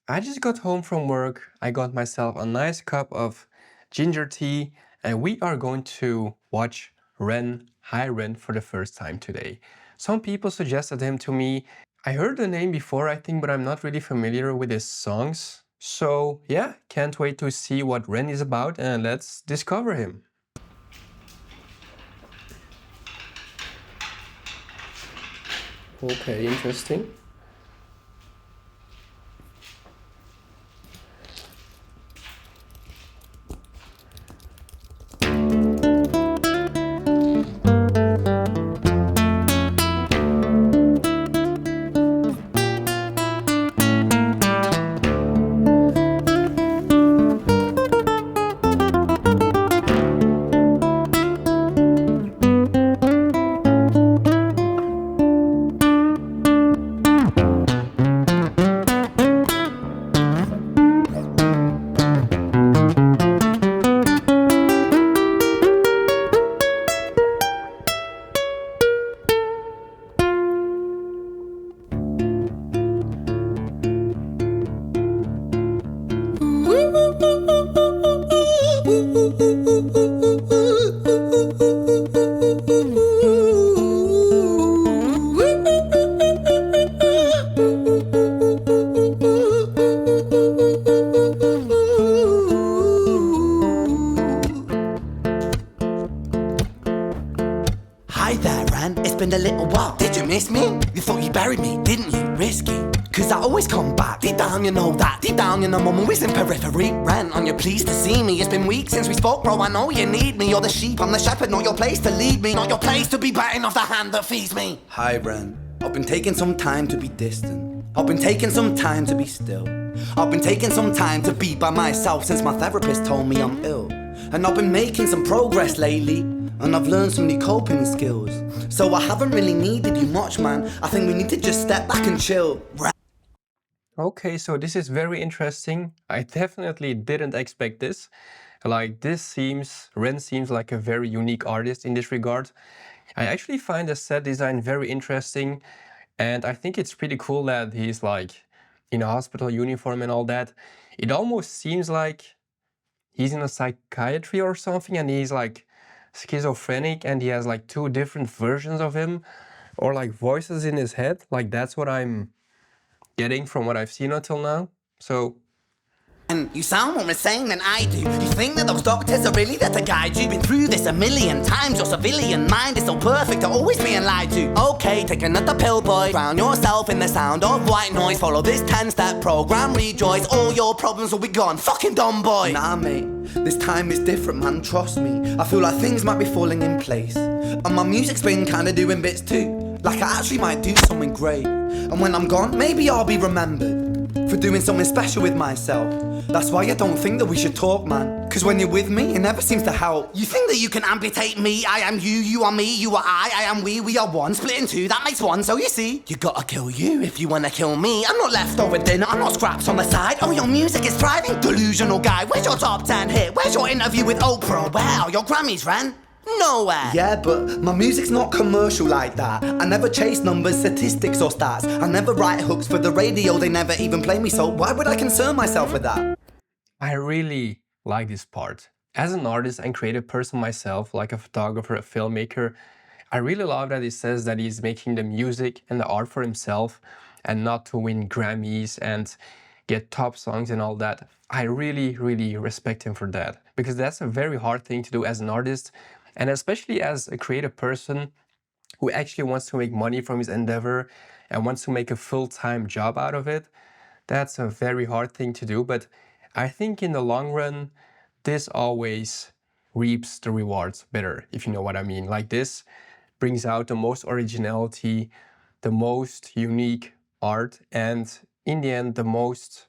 I just got home from work, I got myself a nice cup of ginger tea, and we are going to watch High Ren for the first time today. Some people suggested him to me. I heard the name before, I think, but I'm not really familiar with his songs. So yeah, can't wait to see what Ren is about, and let's discover him. Okay, interesting. Hi there, Ran. It's been a little while. Did you miss me? You thought you buried me, didn't you? Risky. Cause I always come back. Deep down, you know that. Deep down, you know I'm always in periphery. Ran, on you pleased to see me. It's been weeks since we spoke, bro. I know you need me. You're the sheep, I'm the shepherd. Not your place to lead me. Not your place to be biting off the hand that feeds me. Hi, Ran. I've been taking some time to be distant. I've been taking some time to be still. I've been taking some time to be by myself since my therapist told me I'm ill. And I've been making some progress lately. And I've learned some new coping skills. So I haven't really needed you much, man. I think we need to just step back and chill. Okay, so this is very interesting. I definitely didn't expect this. Like Ren seems like a very unique artist in this regard. I actually find the set design very interesting, and I think it's pretty cool that he's like in a hospital uniform and all that. It almost seems like he's in a psychiatry or something, and he's like schizophrenic, and he has like two different versions of him, or like voices in his head. Like that's what I'm getting from what I've seen until now. So And you sound more insane than I do. You think that those doctors are really there to guide you? Been through this a million times. Your civilian mind is so perfect to always being lied to. Okay, take another pill, boy. Drown yourself in the sound of white noise. Follow this 10-step program, rejoice. All your problems will be gone. Fucking dumb boy. Nah, mate. This time is different, man. Trust me. I feel like things might be falling in place. And my music's been kinda doing bits too. Like I actually might do something great. And when I'm gone, maybe I'll be remembered for doing something special with myself. That's why I don't think that we should talk, man. Cause when you're with me, it never seems to help. You think that you can amputate me? I am you, you are me, you are I am we are one. Split in two, that makes one. So you see, you gotta kill you if you wanna kill me. I'm not leftover dinner, I'm not scraps on the side. Oh, your music is thriving, delusional guy. Where's your top 10 hit? Where's your interview with Oprah? Where are your Grammys, Ren? Nowhere. Yeah, but my music's not commercial like that. I never chase numbers, statistics or stats. I never write hooks for the radio, they never even play me, so why would I concern myself with that? I really like this part. As an artist and creative person myself, like a photographer, a filmmaker, I really love that he says that he's making the music and the art for himself and not to win Grammys and get top songs and all that. I really, really respect him for that, because that's a very hard thing to do as an artist, and especially as a creative person who actually wants to make money from his endeavor and wants to make a full-time job out of it. That's a very hard thing to do, but I think in the long run, this always reaps the rewards better, if you know what I mean. Like this brings out the most originality, the most unique art, and in the end, the most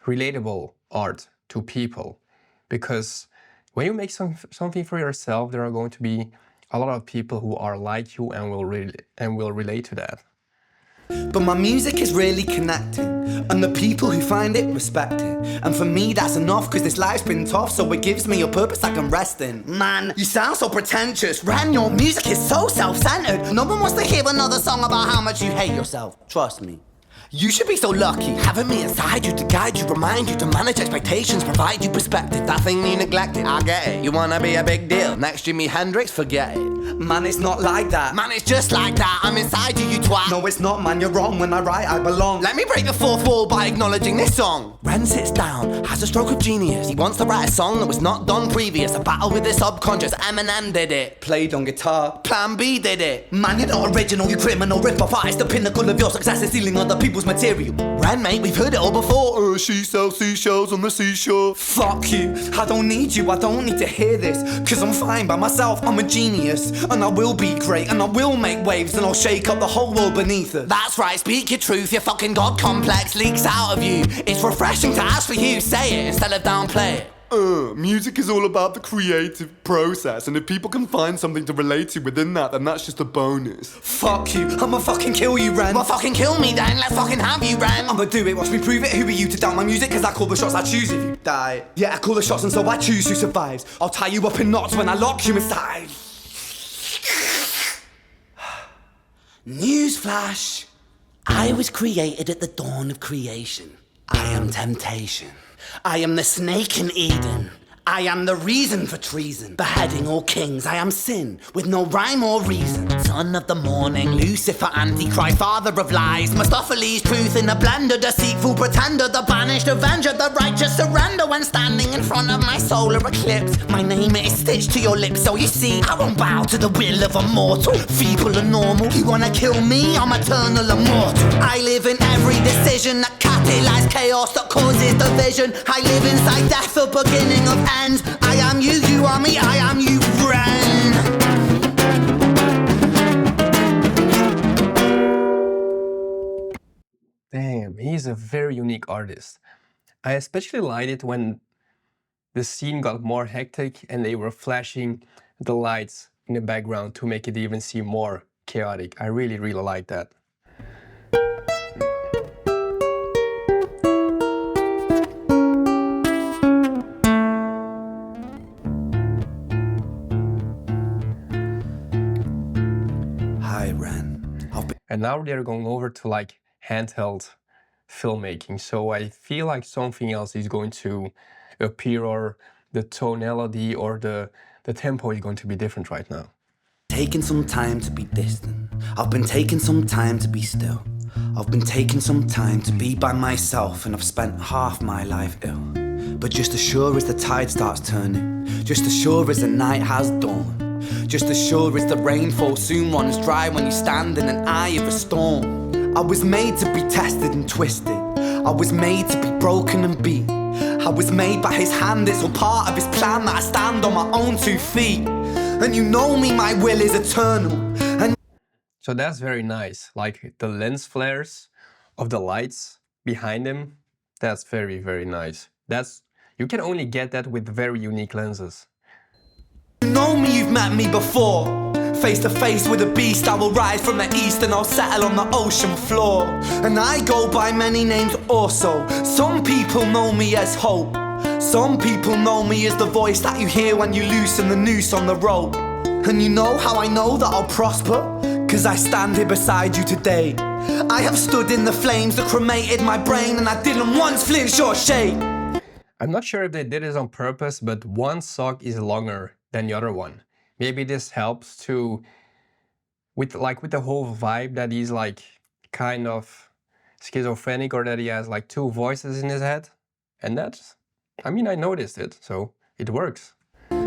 relatable art to people. Because when you make something for yourself, there are going to be a lot of people who are like you and will relate to that. But my music is really connecting, and the people who find it respect it. And for me that's enough, cause this life's been tough, so it gives me a purpose I can rest in. Man, you sound so pretentious. Ran, your music is so self-centered. No one wants to hear another song about how much you hate yourself. Trust me. You should be so lucky, having me inside you to guide you, remind you to manage expectations, provide you perspective. That thing you neglected, I get it. You wanna be a big deal, next Jimi Hendrix, forget it. Man, it's not like that. Man, it's just like that, I'm inside you, you twat. No, it's not, man, you're wrong. When I write, I belong. Let me break the fourth wall by acknowledging this song. Ren sits down, Has a stroke of genius. He wants to write a song that was not done previous. A battle with the subconscious, Eminem did it. played on guitar. Plan B did it. Man, you're not original, you criminal rip-off artist. The pinnacle of your success is stealing other people's material. Ren, mate, we've heard it all before. She sells seashells on the seashore. Fuck you, I don't need you, I don't need to hear this. Cause I'm fine by myself, I'm a genius. And I will be great, and I will make waves. And I'll shake up the whole world beneath us. That's right, speak your truth, your fucking god complex leaks out of you. It's refreshing to ask for you, say it instead of downplay it. Music is all about the creative process, and if people can find something to relate to within that, then that's just a bonus. Fuck you, I'ma fucking kill you, Ren. Well, fucking kill me then, let's fucking have you, Ren. I'ma do it, watch me prove it. Who are you to doubt my music? Cause I call the shots, I choose if you die. Yeah, I call the shots and so I choose who survives. I'll tie you up in knots when I lock you inside. Newsflash. I was created at the dawn of creation. I am temptation. I am the snake in Eden. I am the reason for treason, beheading all kings. I am sin, with no rhyme or reason. Son of the morning, Lucifer, Antichrist, father of lies. Mephistopheles, truth in a blender, deceitful pretender, the banished avenger, the righteous surrender. When standing in front of my solar eclipse, my name is stitched to your lips. So you see, I won't bow to the will of a mortal, feeble and normal. You wanna kill me? I'm eternal immortal. I live in every decision that catalyzes chaos, that causes division. I live inside death, the beginning of end. I am you, you are me, I am you, friend. Damn, he's a very unique artist. I especially liked it when the scene got more hectic and they were flashing the lights in the background to make it even seem more chaotic. I really like that. And now they're going over to like handheld filmmaking. So I feel like something else is going to appear, or the tonality or the tempo is going to be different right now. Taking some time to be distant. I've been taking some time to be still. I've been taking some time to be by myself, and I've spent half my life ill. But just as sure as the tide starts turning, just as sure as the night has dawned, just as sure as the rainfall soon runs dry when you stand in an eye of a storm. I was made to be tested and twisted. I was made to be broken and beat. I was made by his hand, it's all part of his plan that I stand on my own 2 feet. And you know me, my will is eternal. And so that's very nice. Like the lens flares of the lights behind him, that's very nice. You can only get that with very unique lenses. you know me, you've met me before. Face to face with a beast, I will rise from the east and I'll settle on the ocean floor. And I go by many names also. Some people know me as hope. Some people know me as the voice that you hear when you loosen the noose on the rope. And you know how I know that I'll prosper? Cause I stand here beside you today. I have stood in the flames that cremated my brain, and I didn't once flinch or shake. I'm not sure if they did this on purpose, but one sock is longer than the other one. Maybe this helps to, with the whole vibe that he's like kind of schizophrenic, or that he has like 2 voices in his head. And that's, I mean, I noticed it, so it works.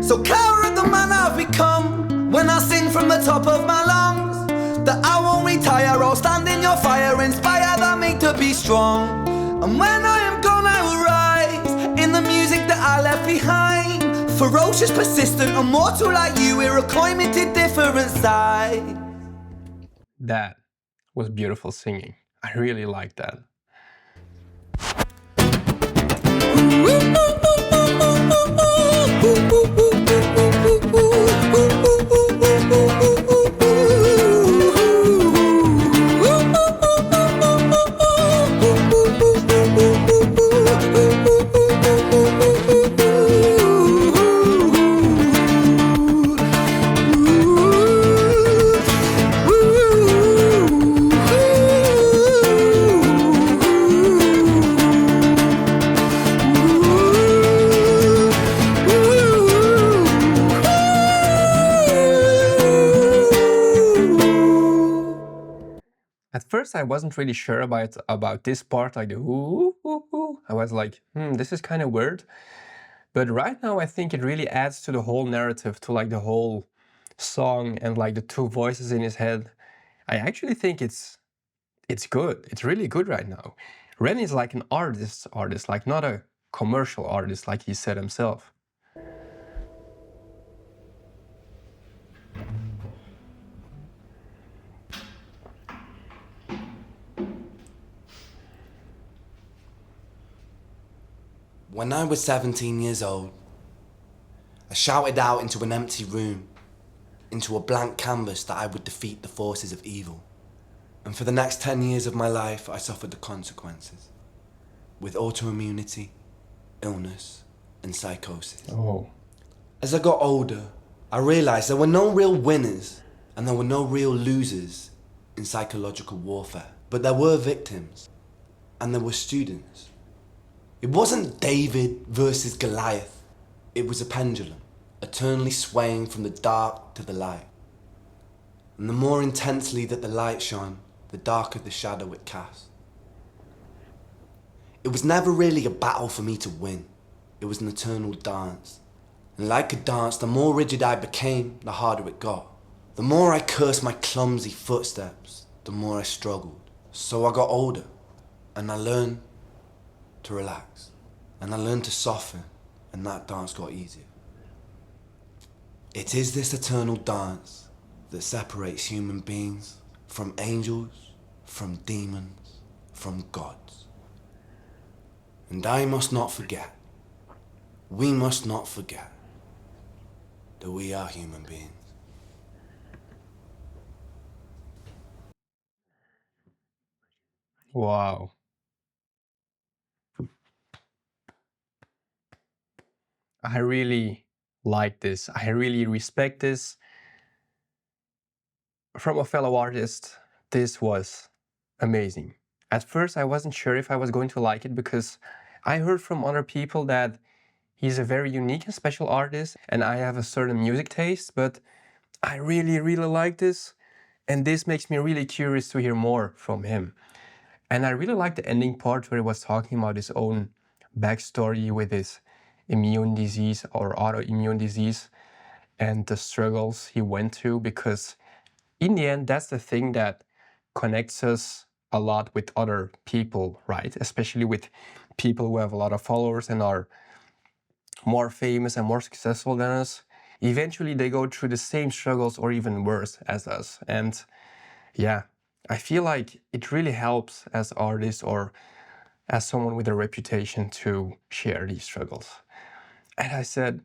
So coward the man I've become, when I sing from the top of my lungs, that I won't retire, I'll stand in your fire, inspired by me to be strong. And when I am gone I will rise, in the music that I left behind. Ferocious, persistent, immortal like you, we're a climate different side. That was beautiful singing. I really like that. first I wasn't really sure about this part, like the ooh, ooh, ooh. I was like, this is kind of weird. But right now I think it really adds to the whole narrative, to like the whole song and like the two voices in his head. I actually think it's good. It's really good right now. Ren is like an artist, like not a commercial artist, like he said himself. When I was 17 years old, I shouted out into an empty room, into a blank canvas, that I would defeat the forces of evil. And for the next 10 years of my life, I suffered the consequences, with autoimmunity, illness, and psychosis. Oh. As I got older, I realized there were no real winners and there were no real losers in psychological warfare. But there were victims and there were students. It wasn't David versus Goliath. It was a pendulum, eternally swaying from the dark to the light. And the more intensely that the light shone, the darker the shadow it cast. It was never really a battle for me to win. It was an eternal dance. And like a dance, the more rigid I became, the harder it got. The more I cursed my clumsy footsteps, the more I struggled. So I got older, and I learned to relax. And I learned to soften, and that dance got easier. It is this eternal dance that separates human beings from angels, from demons, from gods. And I must not forget, we must not forget, that we are human beings. Wow. I really like this. I really respect this. From a fellow artist, this was amazing. At first, I wasn't sure if I was going to like it because I heard from other people that he's a very unique and special artist and I have a certain music taste, but I really, really like this. And this makes me really curious to hear more from him. And I really like the ending part where he was talking about his own backstory with his immune disease or autoimmune disease and the struggles he went through, because in the end, that's the thing that connects us a lot with other people, right? Especially with people who have a lot of followers and are more famous and more successful than us. Eventually, they go through the same struggles or even worse as us. And yeah, I feel like it really helps as artists or as someone with a reputation to share these struggles. And I said,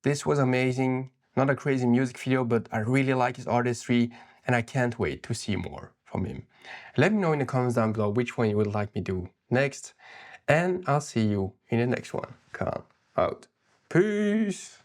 this was amazing. Not a crazy music video, but I really like his artistry and I can't wait to see more from him. Let me know in the comments down below which one you would like me to do next. And I'll see you in the next one. Come out. Peace.